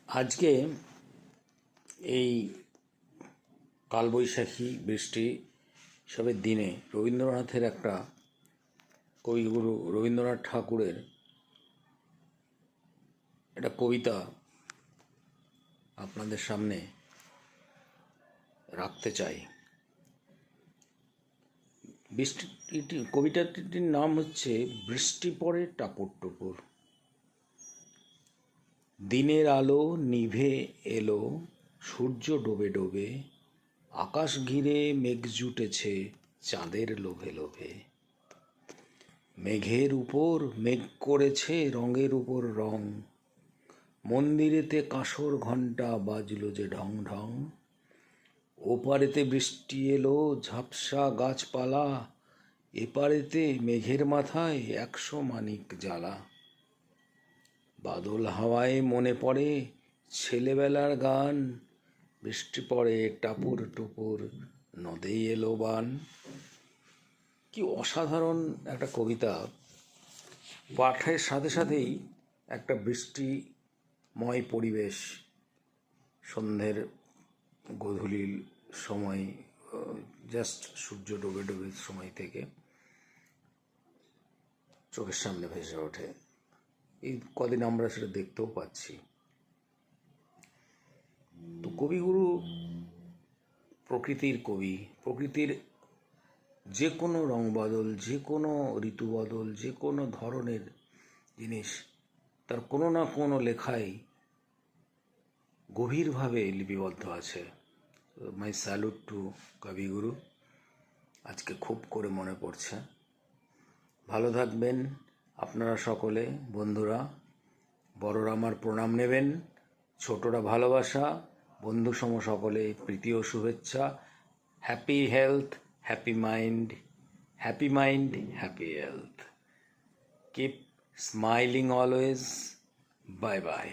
আজকে এই কালবৈশাখী বৃষ্টি সবের দিনে রবীন্দ্রনাথের একটা কবিগুরু রবীন্দ্রনাথ ঠাকুরের একটা কবিতা আপনাদের সামনে রাখতে চাই। কবিতাটির নাম হচ্ছে বৃষ্টি পড়ে টাপুর টুপুর। দিনের আলো নিভে এলো, সূর্য ডোবে ডোবে, আকাশ ঘিরে মেঘ জুটেছে চাঁদের লোভে লোভে। মেঘের উপর মেঘ করেছে রঙের উপর রং, মন্দিরেতে কাঁসর ঘণ্টা বাজলো যে ঢং ঢং। ওপারেতে বৃষ্টি এলো ঝাপসা গাছপালা, এপারেতে মেঘের মাথায় 100 মানিক জ্বালা। বাদল হাওয়ায় মনে পড়ে ছেলেবেলার গান, বৃষ্টি পড়ে টাপুর টুপুর নদেই এলো বান। কি অসাধারণ একটা কবিতা! পাঠের সাথে সাথেই একটা বৃষ্টিময় পরিবেশ, সন্ধ্যের গধূলির সময়, জাস্ট সূর্য ডোবে ডোবে সময় থেকে চোখের সামনে ভেসে ওঠে। এই কদিন আমরা সেটা দেখতেও পাচ্ছি। তো কবিগুরু প্রকৃতির কবি, প্রকৃতির যে কোনো রং বদল, যে কোনো ঋতু বদল, যে কোনো ধরনের জিনিস তার কোনো না কোনো লেখায় গভীরভাবে লিপিবদ্ধ আছে। মাই স্যালুট টু কবিগুরু। আজকে খুব করে মনে পড়ছে। ভালো থাকবেন আপনারা সকলে, বন্ধুরা। বড়রা আমার প্রণাম নেবেন, ছোটরা ভালোবাসা, বন্ধুসম সকলে প্রীতি ও শুভেচ্ছা। Happy health, happy mind, happy mind, happy health. Keep smiling always. Bye bye.